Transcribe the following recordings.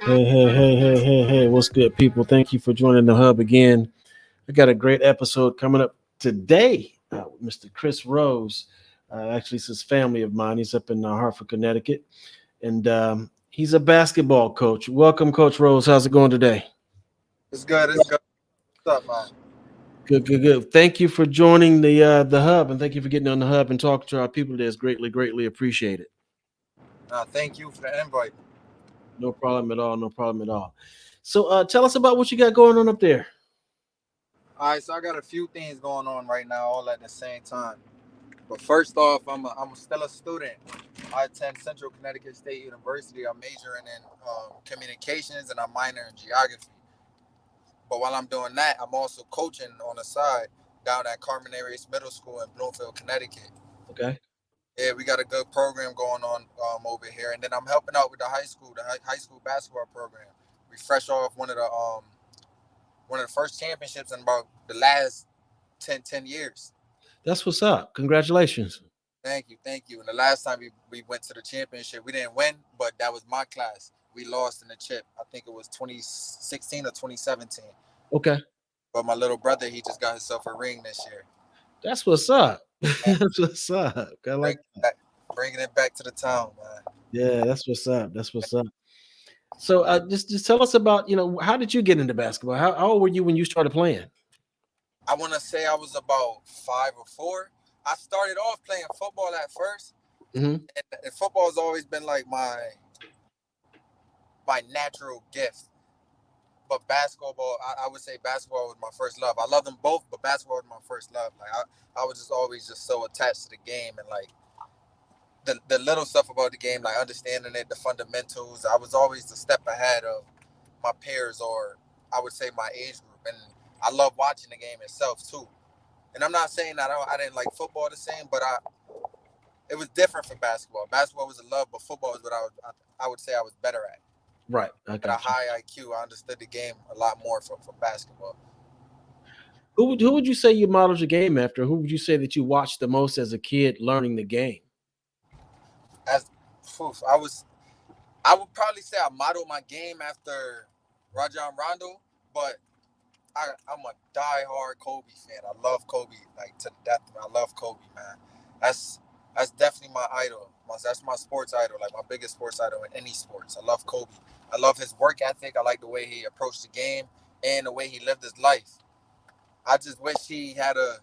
Hey, what's good, people? Thank you for joining the hub again. I got a great episode coming up today with Mr. Chris Rose. Actually, it's his family of mine. He's up in Hartford, Connecticut, and he's a basketball coach. Welcome, Coach Rose. How's it going today? It's good. It's good. What's up, man? Good. Thank you for joining the hub, and thank you for getting on the hub and talking to our people today. It's greatly appreciated. Thank you for the invite. No problem at all. No problem at all. So, tell us about what you got going on up there. All right, so I got a few things going on right now, all at the same time. But first off, I'm still a student. I attend Central Connecticut State University. I'm majoring in communications and I'm minor in geography. But while I'm doing that, I'm also coaching on the side down at Carmen Aries Middle School in Bloomfield, Connecticut. Okay. Yeah, we got a good program going on over here, and then I'm helping out with the high school, high school basketball program. We fresh off one of the first championships in about the last 10 years. That's what's up. Congratulations. Thank you, thank you. And the last time we went to the championship, we didn't win, but that was my class. We lost in the chip. I think it was 2016 or 2017. Okay. But my little brother, he just got himself a ring this year. That's what's up. And That's what's up. I bring like it that. back, bringing it back to the town, man. Yeah, that's what's up. That's what's up. So, just tell us about how did you get into basketball? How old were you when you started playing? I want to say I was about 5 or 4. I started off playing football at first, Hmm. and football has always been like my natural gift. But basketball, I would say basketball was my first love. I love them both, but basketball was my first love. Like I was just always just so attached to the game and like the little stuff about the game, like understanding it, the fundamentals. I was always a step ahead of my peers, or I would say my age group, and I love watching the game itself too. And I'm not saying that I didn't like football the same, but it was different from basketball. Basketball was a love, but football is what I would say I was better at. Right. I At a got you. high IQ, I understood the game a lot more from basketball. Who would you say you modeled your game after? Who would you say that you watched the most as a kid learning the game? As I was, I would probably say I modeled my game after Rajon Rondo, but I'm a die-hard Kobe fan. I love Kobe like to death. I love Kobe, man. That's that's definitely my idol. That's my sports idol, like my biggest sports idol in any sports. I love Kobe. I love his work ethic. I like the way he approached the game and the way he lived his life. I just wish he had a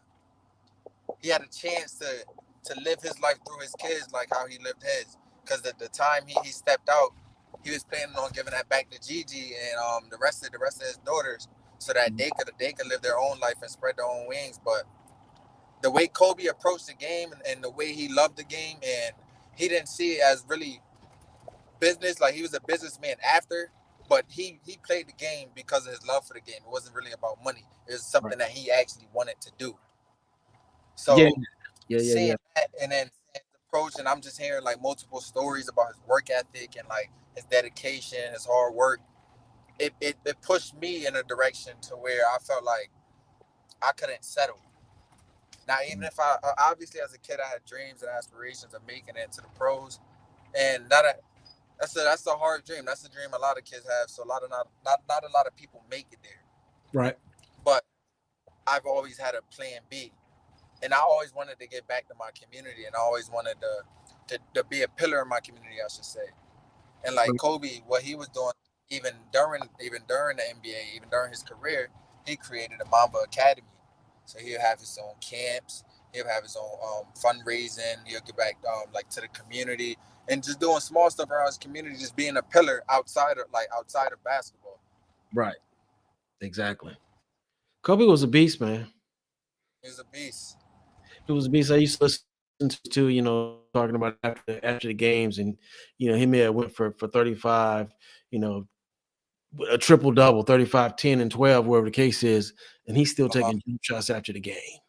chance to live his life through his kids like how he lived his. Because at the time he stepped out, he was planning on giving that back to Gigi and the rest of his daughters, so that they could live their own life and spread their own wings. But the way Kobe approached the game and the way he loved the game, and he didn't see it as really business. Like he was a businessman after, but he played the game because of his love for the game. It wasn't really about money. It was Right. something that he actually wanted to do. Yeah. So Yeah. seeing that and then seeing his approach, and I'm just hearing like multiple stories about his work ethic and like his dedication, his hard work. It pushed me in a direction to where I felt like I couldn't settle. Now, even if obviously as a kid I had dreams and aspirations of making it to the pros, and that's a hard dream. That's a dream a lot of kids have. So a lot of not a lot of people make it there. Right. But I've always had a plan B, and I always wanted to get back to my community, and I always wanted to be a pillar in my community, I should say. And like Right. Kobe, what he was doing, even during the NBA, even during his career, he created a Mamba Academy. So he'll have his own camps. He'll have his own fundraising. He'll get back like to the community and just doing small stuff around his community, just being a pillar outside of basketball. Right. Exactly. Kobe was a beast, man. He's a beast. He was a beast. I used to listen to talking about after the games, and he may have went for 35, you know, a triple double, 35, 10, and 12, wherever the case is, and he's still Uh taking jump shots after the game.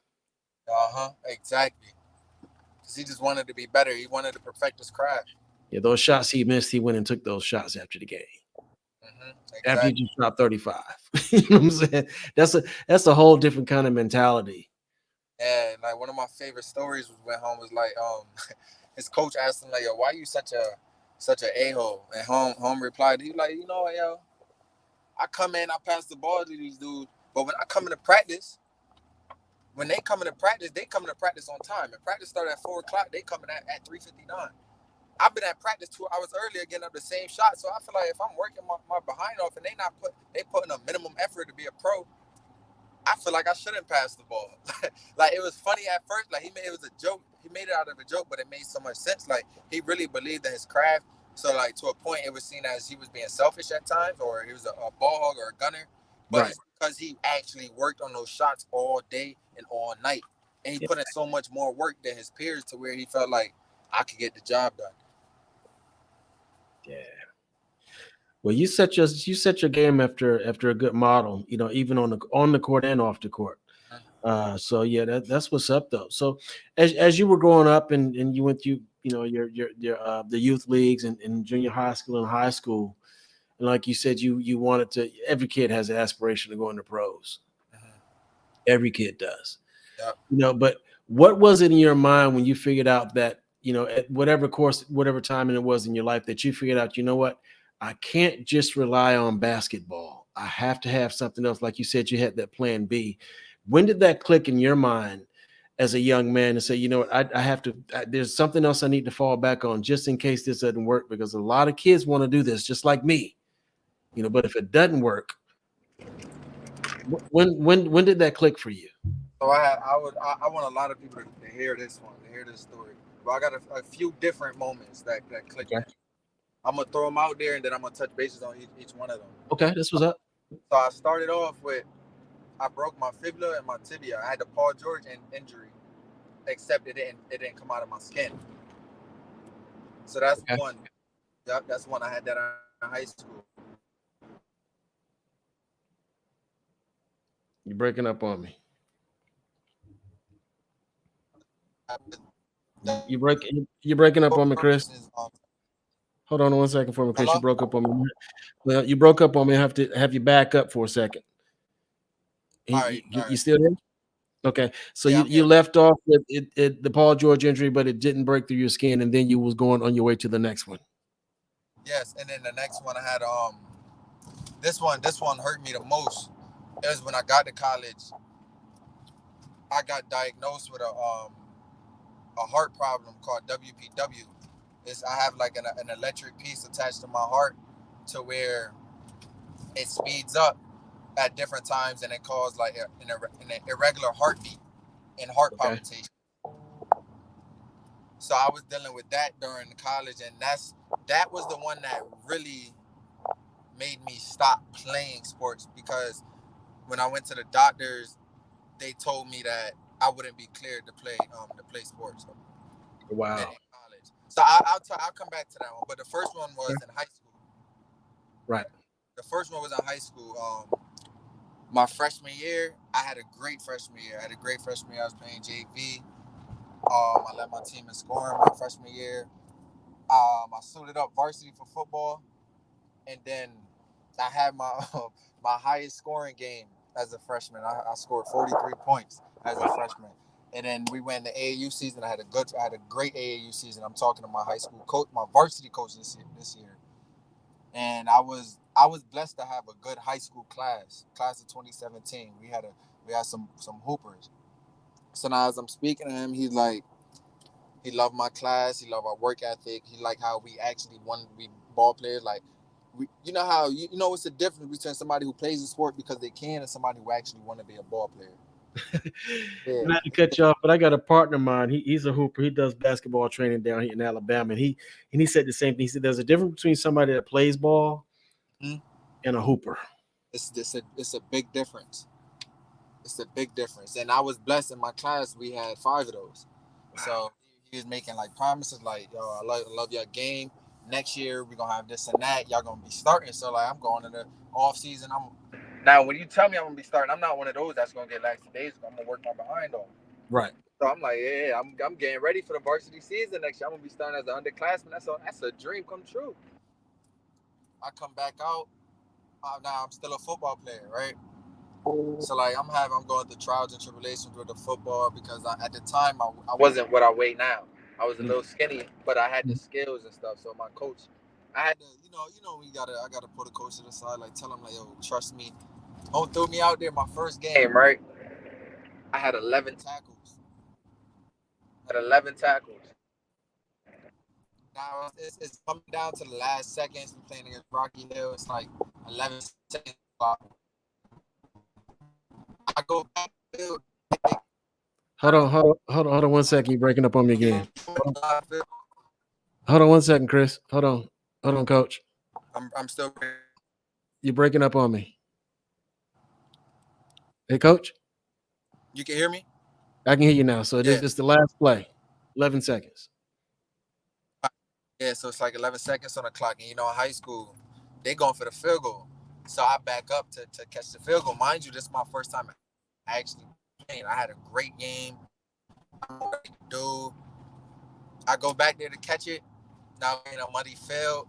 huh. Exactly. Because he just wanted to be better. He wanted to perfect his craft. Yeah, those shots he missed, he went and took those shots after the game. After he Exactly. just dropped 35. You know what I'm saying? That's a whole different kind of mentality. And like one of my favorite stories was when home was like his coach asked him like, "Yo, why you such a such an a-hole. And home replied, he like, you know what, yo, I come in, I pass the ball to these dudes, but when I come into practice, when they come into practice, they come into practice on time. And practice started at 4:00. They coming at 3:59. I've been at practice 2 hours earlier getting up the same shot. So I feel like if I'm working my behind off and they putting a minimum effort to be a pro, I feel like I shouldn't pass the ball. Like it was funny at first. Like it was a joke. He made it out of a joke, but it made so much sense. Like he really believed in his craft. So like to a point, it was seen as he was being selfish at times, or he was a ball hog or a gunner. But Right. it's because he actually worked on those shots all day and all night, and he put in so much more work than his peers to where he felt like I could get the job done. Yeah. Well, you set your game after a good model, you know, even on the court and off the court. So yeah, that's what's up though. So as you were growing up and you went through, you know, your the youth leagues and in junior high school and high school, and like you said, you wanted to. Every kid has an aspiration to go into pros. Every kid does. Yep. You know, but what was it in your mind when you figured out that, you know, at whatever time it was in your life that you figured out, you know what, I can't just rely on basketball. I have to have something else. Like you said, you had that plan B. When did that click in your mind as a young man to say, you know what, I have to, there's something else I need to fall back on just in case this doesn't work? Because a lot of kids want to do this just like me, you know, but if it doesn't work, when did that click for you? So I want a lot of people to hear this one, to hear this story. But I got a few different moments that clicked. Okay. I'm gonna throw them out there, and then I'm gonna touch bases on each one of them. Okay, this was up. So I started off with I broke my fibula and my tibia. I had the Paul George injury, except it didn't come out of my skin. So that's Okay. one. Yep, that's one. I had that in high school. You're breaking up on me. You're breaking up on me, Chris. Hold on 1 second for me, Chris. You Hello? broke up on me. Well, you broke up on me. I have to have you back up for a second. All right. You still there? Okay. So Yeah, you left off with the Paul George injury, but it didn't break through your skin, and then you was going on your way to the next one. Yes, and then the next one I had this one hurt me the most. It was when I got to college. I got diagnosed with a heart problem called WPW. I have like an electric piece attached to my heart to where it speeds up at different times and it causes like an irregular heartbeat and heart palpitation. So I was dealing with that during college, and that was the one that really made me stop playing sports, because when I went to the doctors, they told me that I wouldn't be cleared to play sports. Wow. In college. So I'll come back to that one. But the first one was in high school. Right. The first one was in high school. My freshman year, I had a great freshman year. I was playing JV. I led my team in scoring my freshman year. I suited up varsity for football, and then I had my my highest scoring game as a freshman. I scored 43 points as a freshman. And then we went in the AAU season. I had a great AAU season. I'm talking to my high school coach, my varsity coach this year. And I was blessed to have a good high school class of 2017. We had some hoopers. So now as I'm speaking to him, he's like, he loved my class. He loved our work ethic. He liked how we actually wanted to be ball players. Like, you know how you know what's the difference between somebody who plays the sport because they can and somebody who actually want to be a ball player. Yeah. Not to cut you off, but I got a partner of mine. He's a hooper. He does basketball training down here in Alabama, and he said the same thing. He said there's a difference between somebody that plays ball and a hooper. It's a big difference. It's a big difference. And I was blessed in my class. We had 5 of those. Wow. So he was making like promises like, yo, I love your game. Next year we're gonna have this and that. Y'all gonna be starting. So like I'm going to the off season. Now when you tell me I'm gonna be starting, I'm not one of those that's gonna get lax days. I'm gonna work my behind off. Right. So I'm like, yeah, I'm getting ready for the varsity season next year. I'm gonna be starting as an underclassman. That's a dream come true. I come back out. Now I'm still a football player, right? So like I'm going through trials and tribulations with the football because at the time I wasn't what I weigh now. I was a little skinny, but I had the skills and stuff. So my coach, I had to, I gotta put a coach to the side, like tell him like, yo, trust me. Don't throw me out there. My first game, right? I had 11 tackles. Had 11 tackles. Now it's coming down to the last seconds. We're playing against Rocky Hill. It's like 11 seconds. I go back to the field. Hold on 1 second. You're breaking up on me again. Hold on 1 second, Chris. Hold on, Coach. I'm still. You're breaking up on me. Hey, Coach. You can hear me? I can hear you now. So this is the last play. 11 seconds. Yeah, so it's like 11 seconds on the clock. And, in high school, they going for the field goal. So I back up to catch the field goal. Mind you, this is my first time actually playing. I had a great game. Dude, I go back there to catch it. Now in a muddy field.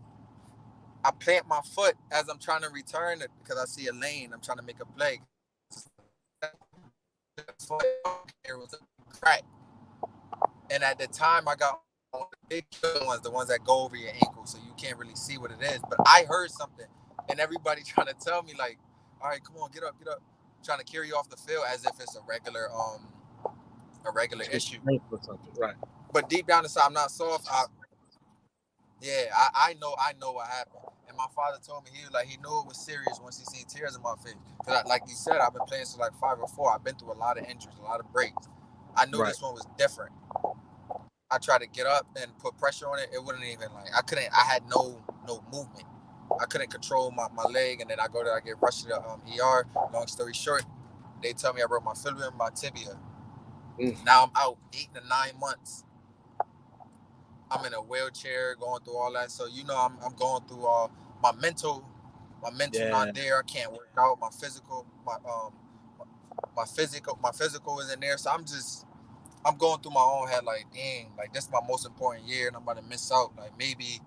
I plant my foot as I'm trying to return it because I see a lane. I'm trying to make a play. There was a crack. And at the time, I got the big ones, the ones that go over your ankle, so you can't really see what it is. But I heard something, and everybody trying to tell me like, "All right, come on, get up," trying to carry you off the field as if it's a regular issue. Right. But deep down inside, I'm not soft. I know what happened. And my father told me he knew it was serious once he seen tears in my face. Cause like you said, I've been playing since like 5 or 4. I've been through a lot of injuries, a lot of breaks. I knew this one was different. I tried to get up and put pressure on it. It wouldn't even I had no movement. I couldn't control my leg, and then I get rushed to the ER. Long story short, they tell me I broke my fibula and my tibia. Now I'm out 8 to 9 months. I'm in a wheelchair going through all that. So I'm going through my mental not there. I can't work out. My physical is in there. So I'm going through my own head like, dang, like this is my most important year and I'm about to miss out. Like maybe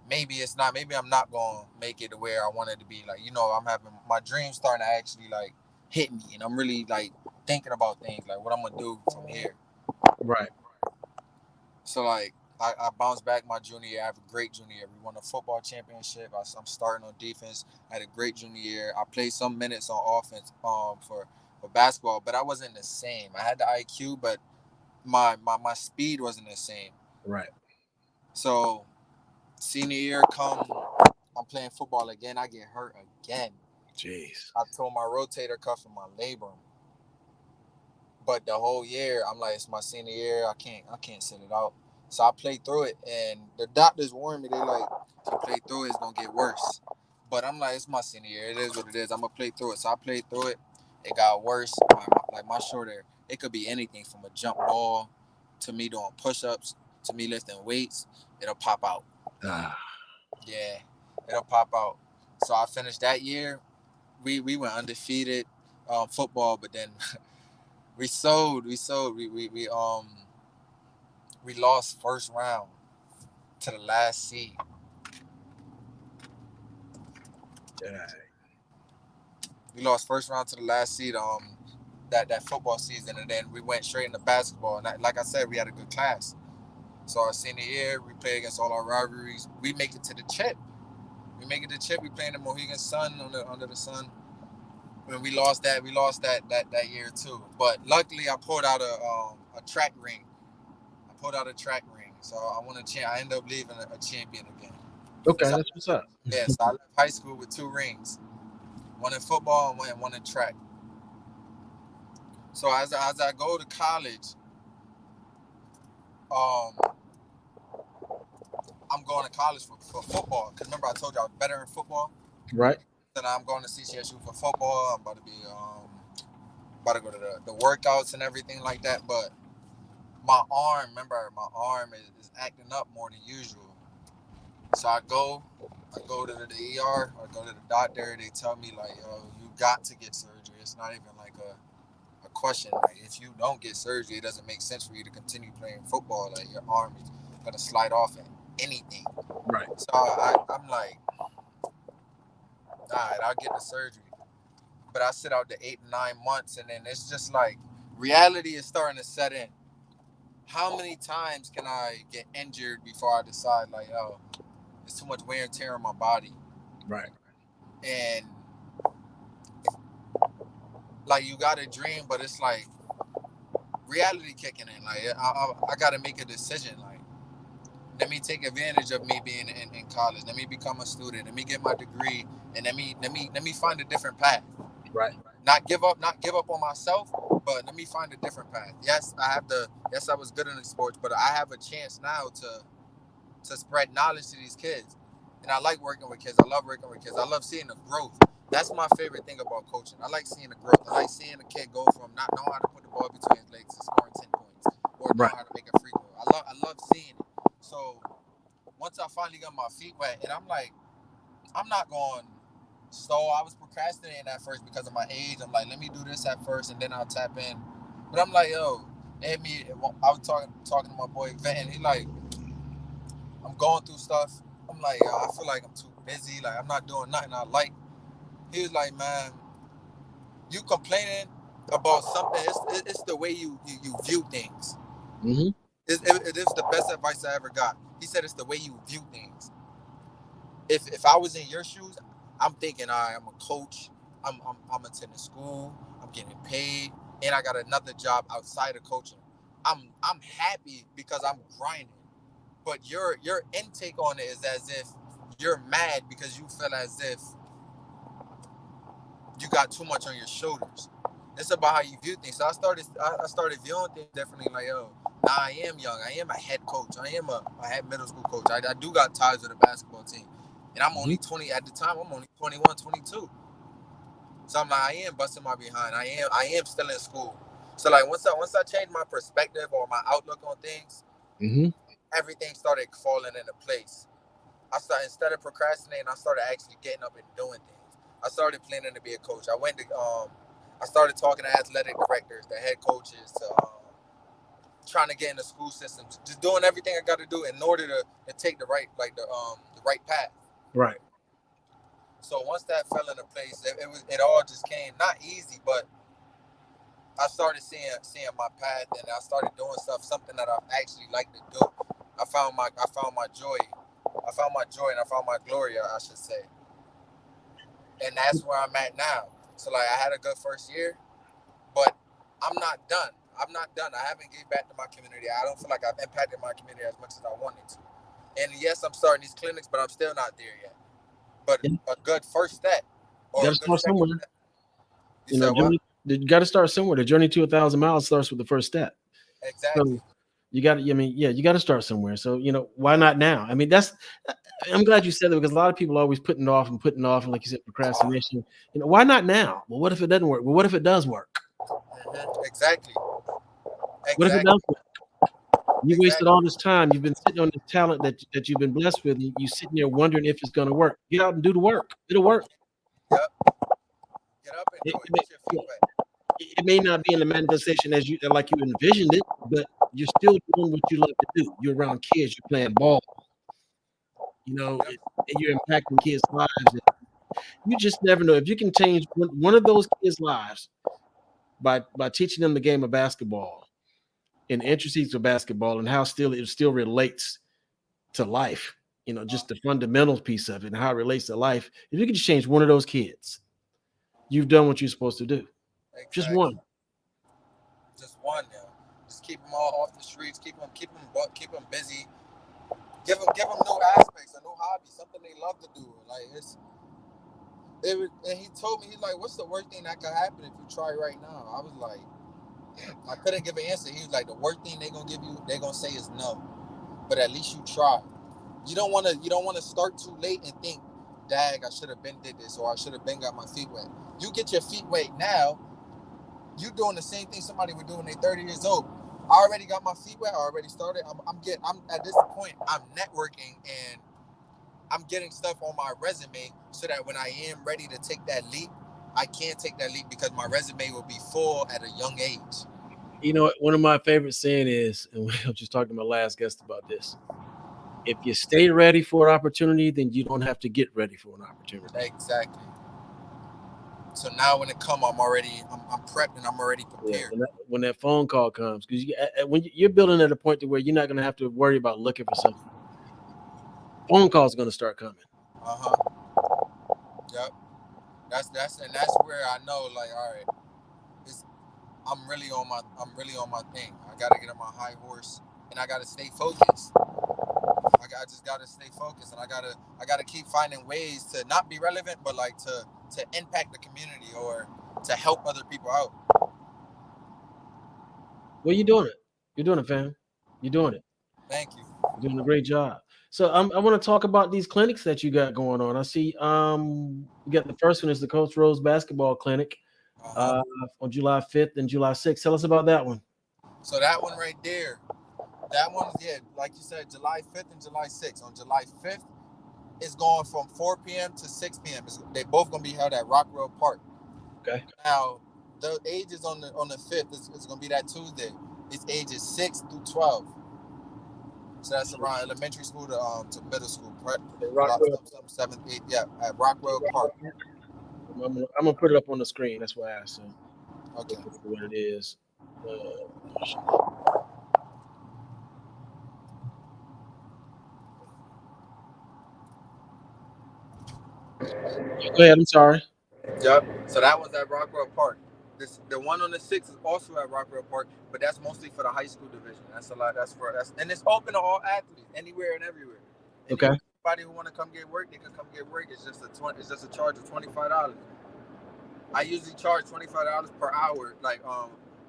it's not, maybe I'm not gonna make it to where I wanted to be. Like, I'm having my dreams starting to actually like hit me, and I'm really like thinking about things like what I'm gonna do from here. Right. So like I bounced back my junior year. I have a great junior year. We won a football championship. I'm starting on defense. I had a great junior year. I played some minutes on offense for basketball, but I wasn't the same. I had the IQ, but my speed wasn't the same. Right. So senior year come, I'm playing football again. I get hurt again. Jeez. I tore my rotator cuff and my labrum. But the whole year, I'm like, it's my senior year. I can't sit it out. So I played through it, and the doctors warned me. They like, if you play through it, it's gonna get worse. But I'm like, it's my senior year. It is what it is. I'm gonna play through it. So I played through it. It got worse. My shoulder, it could be anything from a jump ball to me doing push-ups to me lifting weights. It'll pop out. Yeah, it'll pop out. So I finished that year. We went undefeated football, but then we sold. We lost first round to the last seed. Yeah. We lost first round to the last seed that football season, and then we went straight into basketball. And like I said, we had a good class. So our senior year, we play against all our rivalries. We make it to the chip. We playing the Mohegan Sun under the sun. When we lost that year too. But luckily, I pulled out a track ring. So I won I ended up leaving a champion again. Okay, that's what's up. Yeah, so I left high school with 2 rings. One in football and one in track. So as I go to college, I'm going to college for football. Because remember I told you I was better in football? Right. Then I'm going to CCSU for football. I'm about to go to the workouts and everything like that. But my arm is acting up more than usual. So I go to the ER, I go to the doctor, they tell me like, yo, you got to get surgery. It's not even like a question. Like if you don't get surgery, it doesn't make sense for you to continue playing football. Like your arm is gonna slide off at anything. Right. So I'm like, all right, I'll get the surgery. But I sit out the 8 to 9 months, and then it's just like reality is starting to set in. how many times can I get injured before I decide like, oh, it's too much wear and tear on my body, Right. and like you got a dream, but it's like reality kicking in. Like I got to make a decision. Like, let me take advantage of me being in college. Let me become a student. Let me get my degree, and let me find a different path. Right. Not give up on myself, but let me find a different path. Yes, I have the. Yes, I was good in the sports, but I have a chance now to spread knowledge to these kids. And I like working with kids. I love working with kids. I love seeing the growth. That's my favorite thing about coaching. I like seeing the growth. I like seeing a kid go from not knowing how to put the ball between his legs to scoring 10 points or knowing Right. how to make a free throw. I love seeing it. So once I finally got my feet wet, and I'm like, I'm not going. So I was procrastinating at first because of my age. I'm like, let me do this at first, and then I'll tap in. But I'm like, yo, it hit me. I was talking to my boy Vet, and he like, I'm going through stuff. I'm like, yo, I feel like I'm too busy. Like I'm not doing nothing I like. He was like, man, you complaining about something. It's the way you view things. Mm-hmm. It is the best advice I ever got. He said it's the way you view things. If I was in your shoes, I'm thinking, all right, I'm a coach. I'm attending school. I'm getting paid, and I got another job outside of coaching. I'm happy because I'm grinding. But your intake on it is as if you're mad because you feel as if you got too much on your shoulders. It's about how you view things. So I started viewing things differently. Like, yo, now I am young. I am a head coach. I am a head middle school coach. I do got ties with a basketball team. And I'm Mm-hmm. only 20 at the time. I'm only 21, 22. So I'm like, I am busting my behind. I am still in school. So like once I changed my perspective or my outlook on things, Mm-hmm. everything started falling into place. I started, instead of procrastinating, I started actually getting up and doing things. I started planning to be a coach. I started talking to athletic directors, the head coaches, to trying to get in the school systems, just doing everything I got to do in order to take the right path. Right. So once that fell into place, it all just came not easy, but I started seeing my path, and I started doing something that I actually like to do. I found my joy. I found my joy, and I found my glory, I should say. And that's where I'm at now. So like I had a good first year, but I'm not done. I'm not done. I haven't gave back to my community. I don't feel like I've impacted my community as much as I wanted to. And yes, I'm starting these clinics, but I'm still not there yet. But Yeah. a good first step You or got a to good start second somewhere. step. You said what? You got to start somewhere. The journey to 1,000 miles starts with the first step. Exactly. So you got to. I mean, yeah, you got to start somewhere. So why not now? I mean, that's. I'm glad you said that because a lot of people are always putting off, and like you said, procrastination. Why not now? Well, what if it doesn't work? Well, what if it does work? Exactly. What if it Exactly. does work? You wasted Exactly. all this time. You've been sitting on this talent that you've been blessed with. You sitting there wondering if it's going to work. Get out and do the work. It'll work. Yep. Get up and do It, it. it, may, Get your yeah, feet wet. it may not be in the manifestation as you like you envisioned it, but you're still doing what you love to do. You're around kids. You're playing ball. Yep. And you're impacting kids' lives. You just never know if you can change one of those kids' lives by teaching them the game of basketball and intricacies of basketball and how it still relates to life. Just the fundamental piece of it and how it relates to life. If you can just change one of those kids, you've done what you're supposed to do. Just Exactly. one. Just one now. Just keep them all off the streets. Keep them busy. Give them new aspects, a new hobby, something they love to do. Like and he told me, he's like, what's the worst thing that could happen if you try right now? I was like, I couldn't give an answer. He was like, the worst thing they're gonna say is no, but at least you try. You don't wanna start too late and think, dag, I should have been did this or I should have been got my feet wet. You get your feet wet now. You doing the same thing somebody would do when they're 30 years old. I already got my feet wet. I already started. I'm at this point. I'm networking and I'm getting stuff on my resume so that when I am ready to take that leap, I can take that leap because my resume will be full at a young age. One of my favorite saying is, and I was just talking to my last guest about this. If you stay ready for an opportunity, then you don't have to get ready for an opportunity. Exactly. So now when it come, I'm prepped and I'm already Yeah, prepared. when that phone call comes, because when you're building at a point to where you're not going to have to worry about looking for something, phone calls are going to start coming. Uh-huh. Yep. That's where I know, like, all right, it's I'm really on my thing. I gotta get on my high horse and I gotta stay focused. I just gotta stay focused, and I gotta keep finding ways to not be relevant, but like to impact the community or to help other people out. Well, you're doing it. You're doing it, fam. You're doing it. Thank you. You're doing a great job. So I want to talk about these clinics that you got going on. I see you got the first one is the Coach Rose basketball clinic Uh-huh. uh, on July 5th and July 6th. Tell us about that one. So that one right there, that one, yeah, like you said, July 5th and July 6th. On July 5th, it's going from 4 p.m. to 6 p.m. They both gonna be held at Rockwell Park. Okay. Now, the ages on the 5th is gonna be that Tuesday. It's ages 6 through 12. So that's around elementary school to middle school, right? Rockwell. Some seventh, eighth, yeah, at Rockwell Park. I'm gonna put it up on the screen. That's why I asked. So Okay. look for what it is. Go ahead. I'm sorry. Yep. So that was at Rockwell Park. The one on the 6th is also at Rockwell Park, but that's mostly for the high school division. That's a lot. And it's open to all athletes, anywhere and everywhere. Okay. Anybody who want to come get work, they can come get work. It's just a charge of $25. I usually charge $25 per hour, like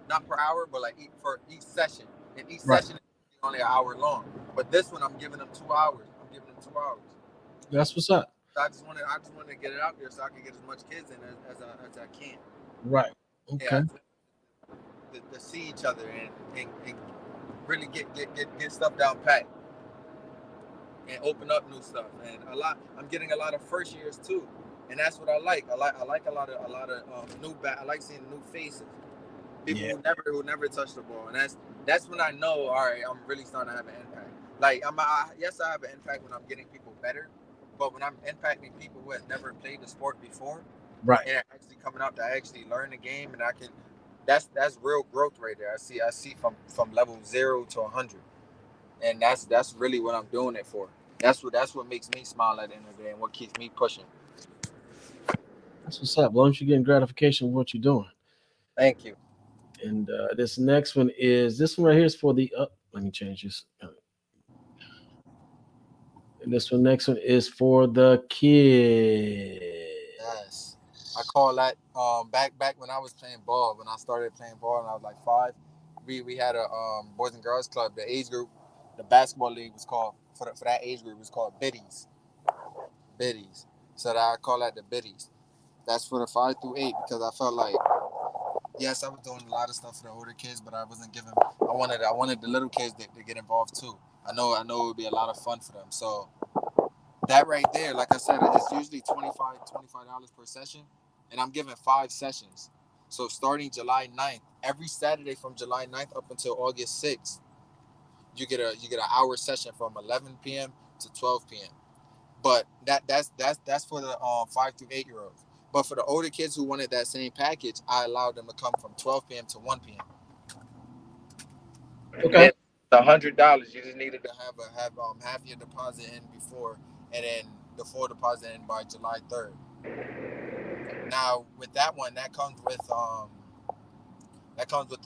not per hour, but like for each session. And each Right. session is only an hour long. But this one, I'm giving them 2 hours. I'm giving them 2 hours. That's what's up. So I just wanted to get it out there so I can get as much kids in as I can. Right. Yeah, Okay. to see each other and really get stuff down pat and open up new stuff. And I'm getting a lot of first years too, and that's what I like. I like a lot of I like seeing new faces, people Yeah. who never touched the ball, and that's when I know, all right, I'm really starting to have an impact. Like yes, I have an impact when I'm getting people better, but when I'm impacting people who have never played the sport before, Right. and actually coming out to actually learn the game, and I can, that's real growth right there. I see from level 0 to 100, and that's really what I'm doing it for. That's what makes me smile at the end of the day, and what keeps me pushing. That's what's up. As long as you're getting gratification with what you're doing. Thank you. And this next one this one right here is for the. Let me change this. And this one next one is for the kids. Yes, I call that back when I was playing ball. When I started playing ball, and I was like 5, we had a boys and girls club. The age group, the basketball league was called for that age group was called biddies. Biddies. So that I call that the biddies. That's for the 5 through 8 because I felt like, yes, I was doing a lot of stuff for the older kids, but I wasn't giving. I wanted the little kids to get involved too. I know it would be a lot of fun for them. So that right there, like I said, it's usually $25 per session, and I'm giving 5 sessions. So starting July 9th, every Saturday from July 9th up until August 6th, you get an hour session from 11 p.m. to 12 p.m. But that's for the 5 through 8 year olds. But for the older kids who wanted that same package, I allowed them to come from 12 p.m. to 1 p.m. Okay. And $100. You just needed to have half your deposit in before, and then the full deposit in by July 3rd. Now with that one, that comes with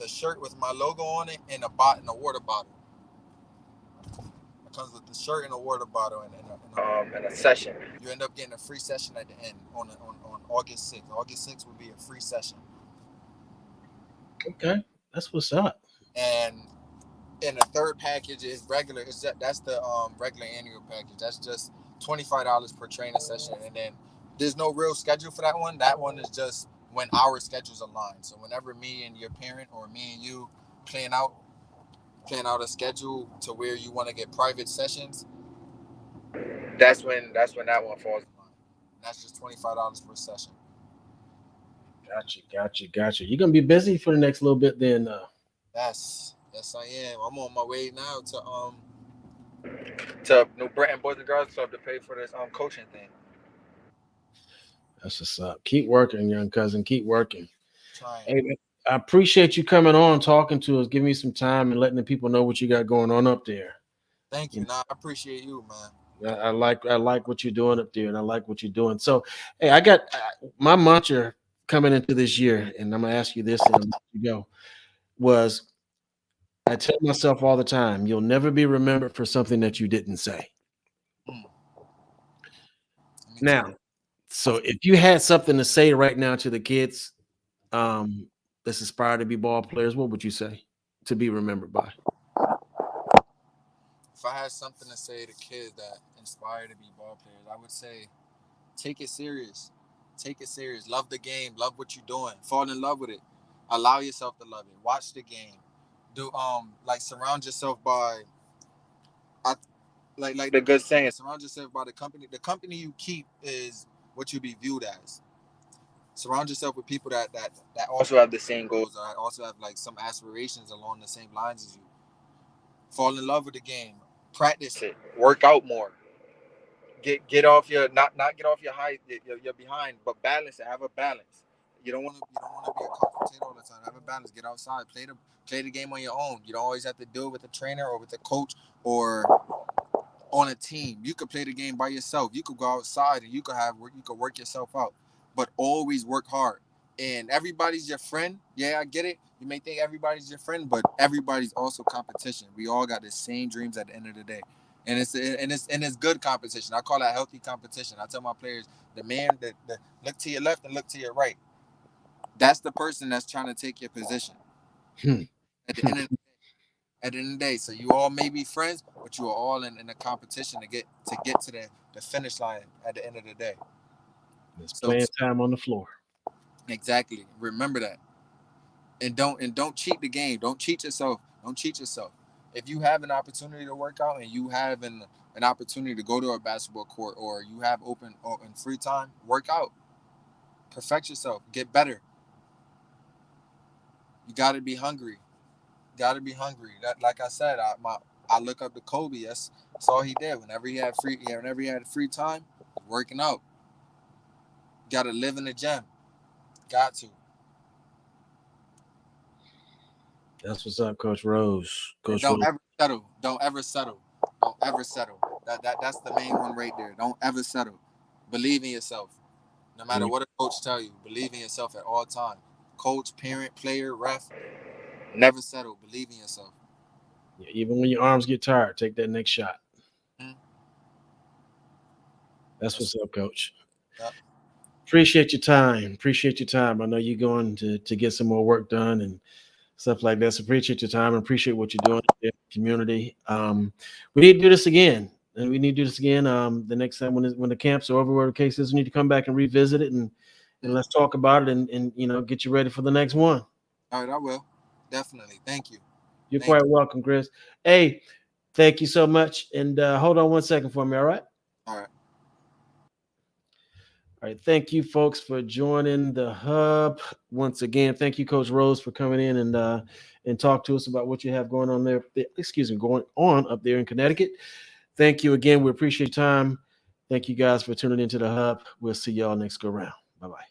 a shirt with my logo on it and a water bottle. It comes with the shirt and a water bottle and a session. You end up getting a free session at the end on August 6th. August 6th will be a free session. Okay. That's what's up. And the third package is regular. That's the regular annual package. That's just $25 per training session, and then there's no real schedule for that one. That one is just when our schedules align. So whenever me and your parent or me and you plan out a schedule to where you want to get private sessions, that's when that one falls in line. And that's just $25 per session. Gotcha. You're gonna be busy for the next little bit then. Yes, I am. I'm on my way now to New Britain Boys and Girls Club to pay for this coaching thing. That's what's up. Keep working, young cousin. Keep working. Trying. Hey, man, I appreciate you coming on, talking to us, giving me some time, and letting the people know what you got going on up there. Thank you. Nah, I appreciate you, man. I like what you're doing up there, and I like what you're doing. So, hey, I got my mantra coming into this year, and I'm gonna ask you this, and I'm gonna let you go. Was I tell myself all the time, you'll never be remembered for something that you didn't say. Mm. Let me tell Now, you. so if you had something to say right now to the kids, that's aspire to be ball players, what would you say to be remembered by? If I had something to say to kids that inspire to be ball players, I would say take it serious. Take it serious. Love the game. Love what you're doing. Fall in love with it. Allow yourself to love it. Watch the game. Do like surround yourself by I like the good saying, surround yourself by the company. The company you keep is what you be viewed as. Surround yourself with people that also have the same goals or also have like some aspirations along the same lines as you. Fall in love with the game. Practice it. Work out more. Get off your not get off your high your behind, but balance it. Have a balance. You don't want to be a couch potato all the time. Have a balance. Get outside. Play the game on your own. You don't always have to do it with a trainer or with a coach or on a team. You could play the game by yourself. You could go outside and you could work yourself out. But always work hard. And everybody's your friend. Yeah, I get it. You may think everybody's your friend, but everybody's also competition. We all got the same dreams at the end of the day. And it's good competition. I call that healthy competition. I tell my players, the look to your left and look to your right. That's the person that's trying to take your position. Hmm. At the end of the day. So you all may be friends, but you are all in a competition to get to the finish line at the end of the day. It's So playing time on the floor. exactly. Remember that. And don't cheat the game. Don't cheat yourself. Don't cheat yourself. If you have an opportunity to work out and you have an opportunity to go to a basketball court or you have open free time, work out. Perfect yourself. Get better. You gotta be hungry. Gotta be hungry. That, like I said, I look up to Kobe. That's all he did. Whenever he had free time, working out. Gotta live in the gym. Got to. That's what's up, Coach Rose. And Coach don't Rose. ever settle. Don't ever settle. Don't ever settle. That's the main one right there. Don't ever settle. Believe in yourself. No matter what a coach tell you, believe in yourself at all times. Coach, parent, player, ref, never settle. Believe in yourself. Even when your arms get tired, take that next shot. Mm-hmm. That's what's up, Coach. Yep. Appreciate your time. Appreciate your time. I know you're going to get some more work done and stuff like that. So appreciate your time and appreciate what you're doing in the community. We need to do this again. And we need to do this again. The next time when the camps are over, where the case is, we need to come back and revisit it and let's talk about it and get you ready for the next one. All right, I will. Definitely. Thank you. You're Thank quite welcome, Chris. Hey, thank you so much. And hold on 1 second for me, all right? you. All right. All right, thank you, folks, for joining the hub once again. Thank you, Coach Rose, for coming in and talk to us about what you have going on there. Excuse me, going on up there in Connecticut. Thank you again. We appreciate your time. Thank you guys for tuning into the hub. We'll see y'all next go round. Bye bye.